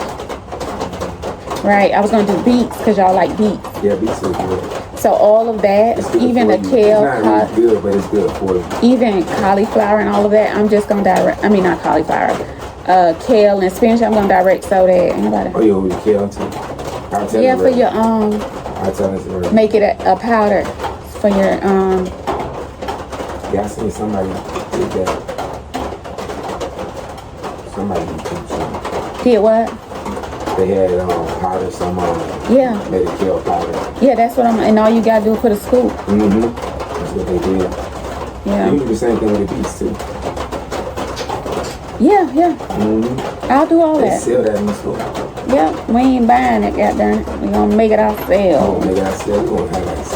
Right, I was going to do beets because y'all like beets. Yeah, beets are good. So all of that, even the kale, it's not really good, but it's good for you. Even cauliflower and all of that, I'm just going to direct, I mean not cauliflower, kale and spinach, I'm going to direct sow that. Anybody? Oh, you want kale too? Yeah, for your, I'll tell her. make it a powder for your, Yeah, I seen somebody did that. Somebody did something. Did what? They had powder, some yeah. made a kale powder. Yeah, that's what and all you gotta do is put a scoop. That's what they did. Yeah. You do the same thing with the beets too. Yeah. I'll do all they that. Sell that in the store. Yeah, we ain't buying it, goddamn. We gonna make it ourselves. Make it ourselves. We gonna have like,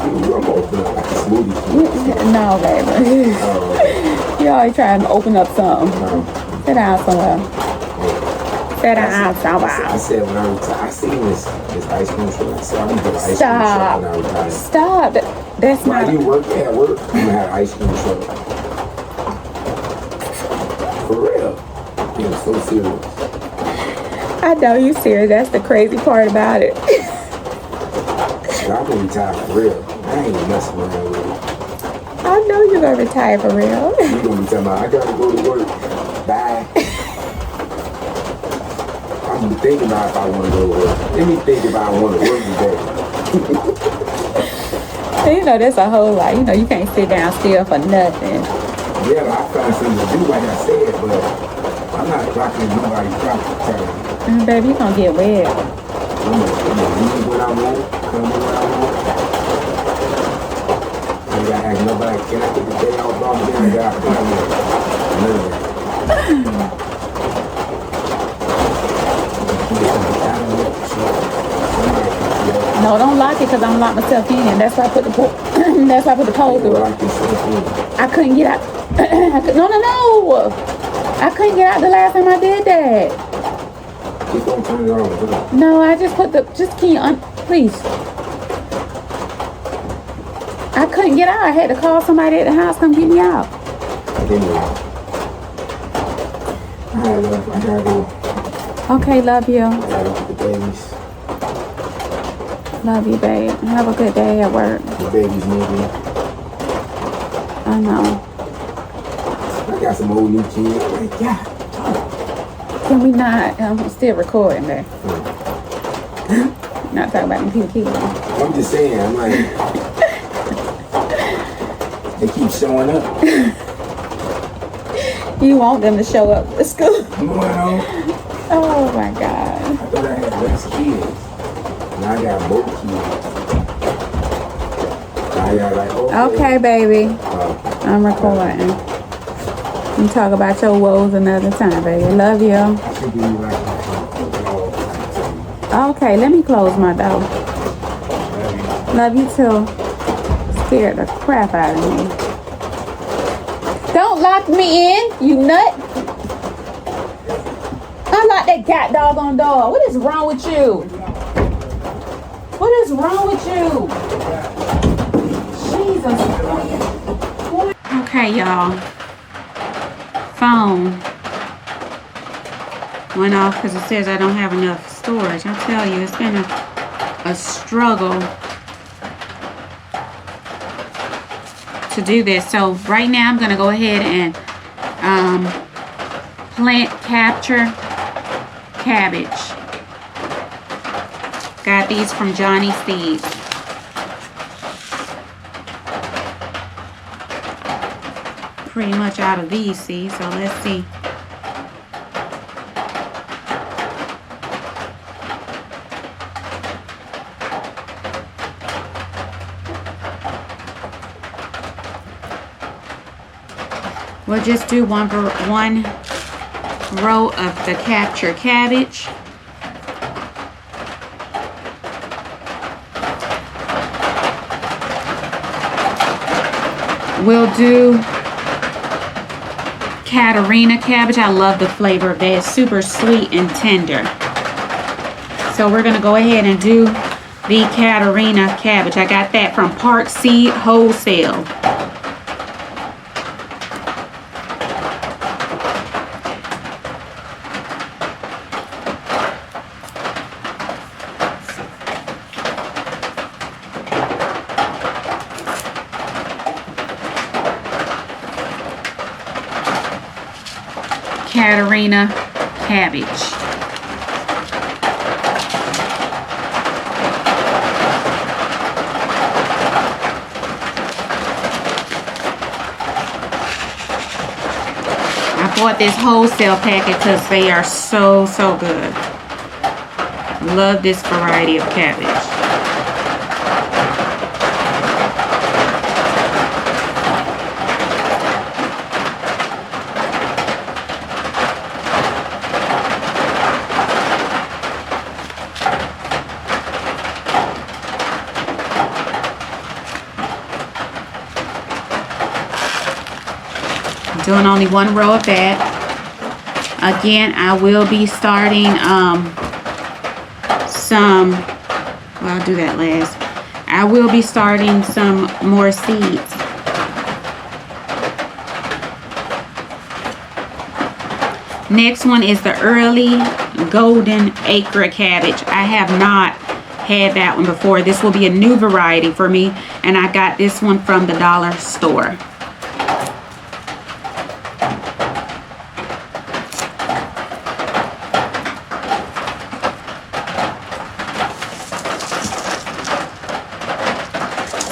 I'm gonna open up like a smoothie. No, baby. You always trying to open up something. Sit down somewhere. I said when I retire, I seen this ice cream truck. I said I'm gonna get an ice cream truck when I retire. Stop. That's While not. you work at work, I'm gonna have an ice cream truck. For real. Yeah, so serious. I know you serious. That's the crazy part about it. I'm gonna retire for real. I ain't messing around with it. I know you're gonna retire for real. You gonna be talking about I gotta go to work. Bye. I'm thinking about if I want to go to work. Let me think if I want to work today. You know, that's a whole lot. You know, you can't sit down still for nothing. Yeah, but I found something to do, like I said, but I'm not blocking nobody's property. Baby, you gonna get wet. I'm gonna leave when I want, come when I want. I ain't gotta ask nobody, can I get the day off? Then I got No, don't lock it because I'm lock myself in. And that's why I put the that's why I put the pole through it. I couldn't get out. No. I couldn't get out the last time I did that. Just don't turn it on. No, I just put the. Just can you please? I couldn't get out. I had to call somebody at the house come get me out. I gotta go. Okay, love you. I gotta look at the babies. Love you, babe. Have a good day at work. The babies need me. I know. I got some old new kids. Like, yeah. Can we not? I'm still recording there. Not talking about them kids. I'm just saying, I'm like, they keep showing up. You want them to show up at school? Well, Oh my God. I thought I had less kids. Now I got both kids. Now I got like, Okay, baby. I'm recording. You talk about your woes another time, baby. Love you. I should be like, Okay, let me close my door. Love you too. Scared the crap out of me. Don't lock me in, you nut. Unlock that god doggone door. What is wrong with you? What is wrong with you? Jesus. Okay, y'all. Phone went off because it says I don't have enough storage. I tell you, it's been a struggle to do this. So right now I'm going to go ahead and plant capture cabbage. Got these from Johnny Seeds. Pretty much out of these seeds, so let's see. We'll just do one row of the capture cabbage. We'll do Katarina cabbage. I love the flavor of that. It's super sweet and tender. So we're going to go ahead and do the Katarina cabbage. I got that from Park Seed Wholesale. Katarina cabbage. I bought this wholesale packet because they are so good. Love this variety of cabbage. Doing only one row of that. Again, I will be starting I'll do that last. I will be starting some more seeds. Next one is the early golden acre cabbage. I have not had that one before. This will be a new variety for me, and I got this one from the dollar store.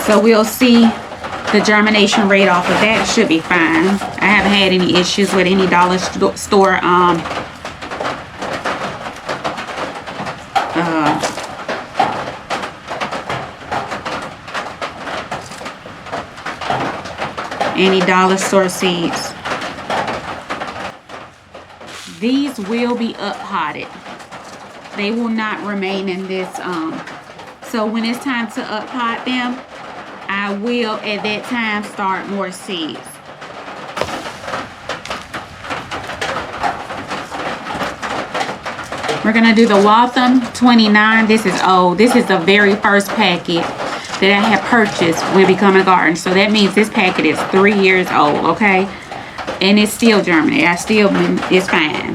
So we'll see the germination rate off of that. It should be fine. I haven't had any issues with any dollar store any dollar store seeds. These will be up potted. They will not remain in this So when it's time to pot them, I will at that time start more seeds. We're gonna do the Waltham 29. This is old. This is the very first packet that I have purchased when becoming a garden. So that means this packet is 3 years old, okay? And it's still germinated. It's fine.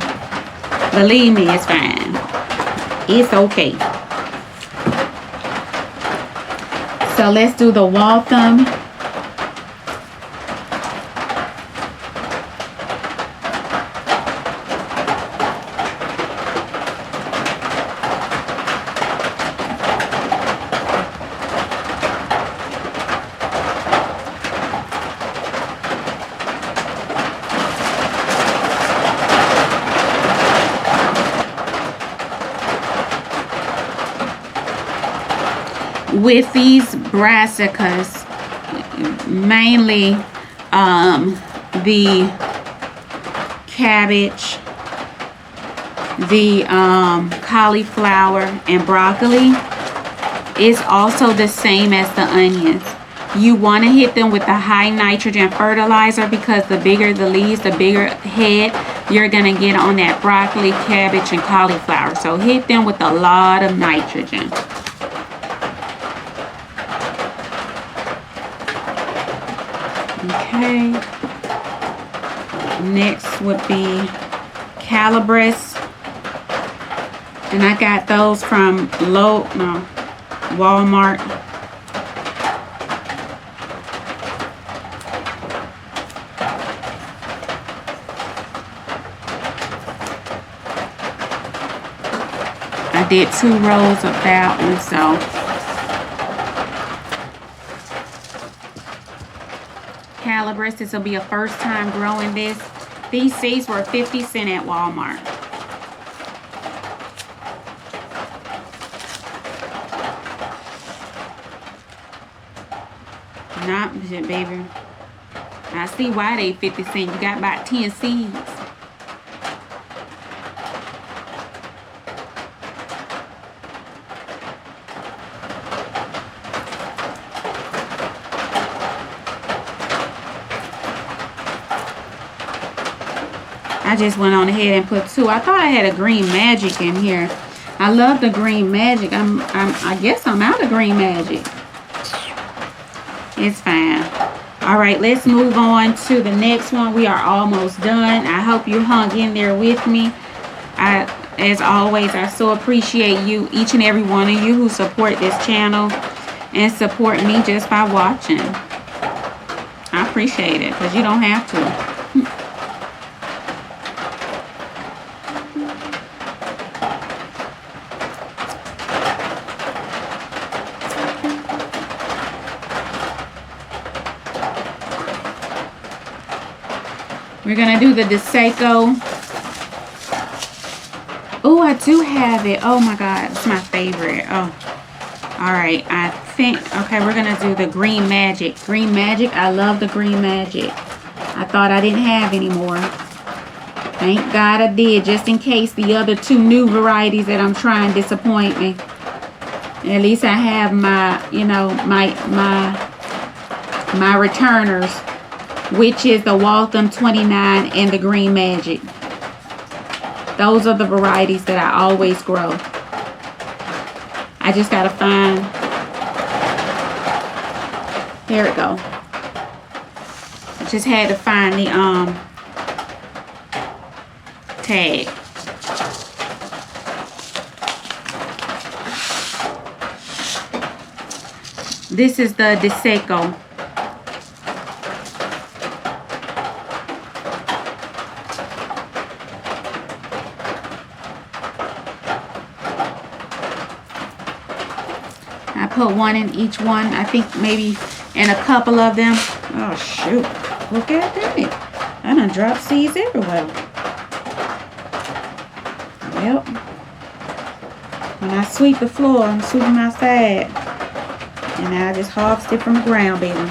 Believe me, it's fine. It's okay. So let's do the Waltham. With these Brassicas, mainly the cabbage, the cauliflower, and broccoli, is also the same as the onions. You want to hit them with the high nitrogen fertilizer because the bigger the leaves, the bigger head you're going to get on that broccoli, cabbage, and cauliflower. So hit them with a lot of nitrogen. Okay, next would be Cabbage, and I got those from Walmart. I did 2 rows of that one, so Cabbage, this will be a first time growing this. These seeds were 50 cents at Walmart. Not, baby. I see why they 50 cents. You got about 10 seeds. I just went on ahead and put 2. I thought I had a green magic in here. I love the green magic. I guess I'm out of green magic. It's fine. All right, let's move on to the next one. We are almost done. I hope you hung in there with me. As always, I so appreciate you, each and every one of you who support this channel and support me just by watching. I appreciate it because you don't have to. We're going to do the Dseco. Oh, I do have it. Oh my God, it's my favorite. Oh, all right. I think, okay, we're going to do the Green Magic. Green Magic, I love the Green Magic. I thought I didn't have any more. Thank God I did, just in case the other 2 new varieties that I'm trying disappoint me. At least I have my, you know, my returners, which is the Waltham 29 and the Green Magic. Those are the varieties that I always grow. I just gotta find, there it go. I just had to find the tag. This is the Dseco. I put 1 in each one. I think maybe in a couple of them. Oh shoot. Look at that. I done dropped seeds everywhere. Yep. When I sweep the floor, I'm sweeping my side. And I just harvest it from the ground, baby.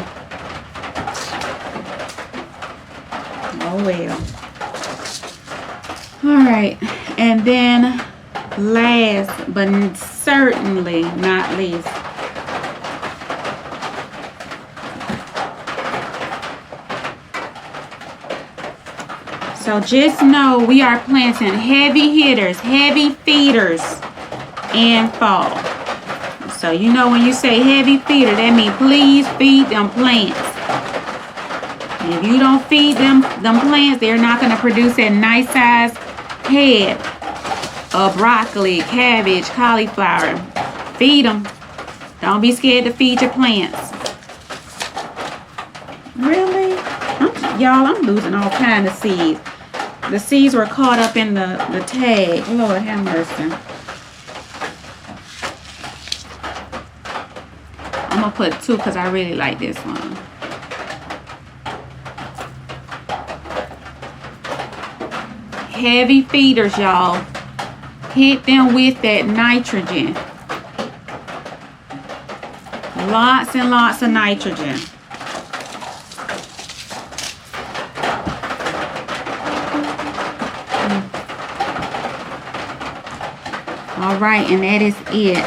Oh well. Alright. And then last but certainly not least, So just know we are planting heavy hitters, heavy feeders in fall. So you know when you say heavy feeder, that means please feed them plants. And if you don't feed them plants, they're not going to produce that nice size head of broccoli, cabbage, cauliflower. Feed them. Don't be scared to feed your plants. Really? Y'all, I'm losing all kinds of seeds. The seeds were caught up in the tag. Lord have mercy. I'm going to put 2 because I really like this one. Heavy feeders, y'all. Hit them with that nitrogen. Lots and lots of nitrogen. All right, and that is it.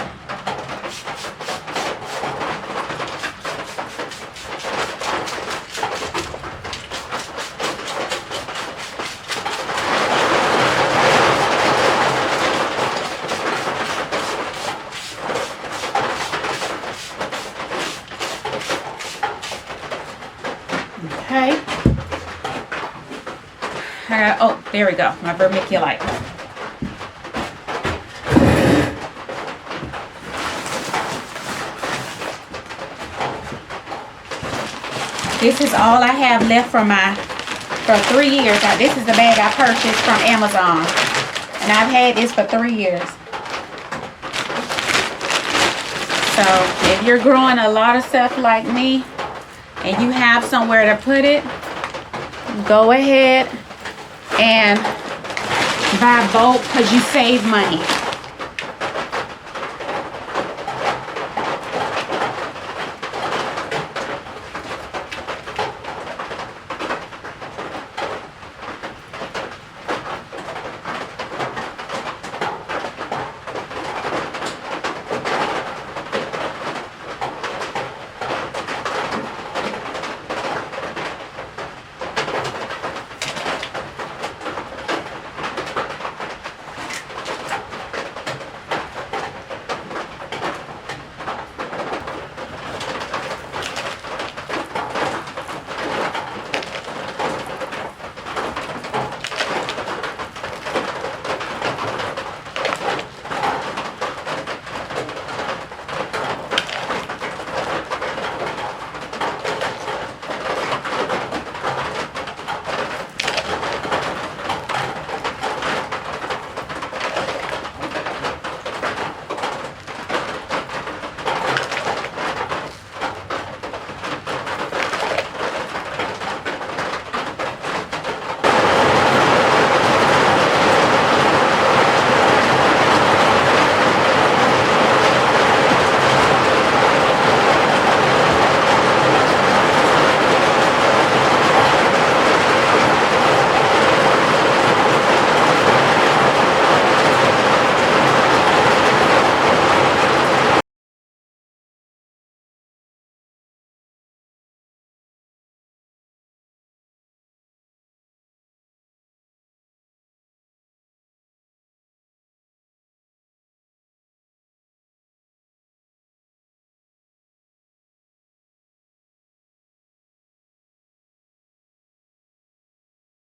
Okay. Oh, there we go. My vermiculite. This is all I have left for 3 years. Now, this is the bag I purchased from Amazon. And I've had this for 3 years. So if you're growing a lot of stuff like me and you have somewhere to put it, go ahead and buy bulk because you save money.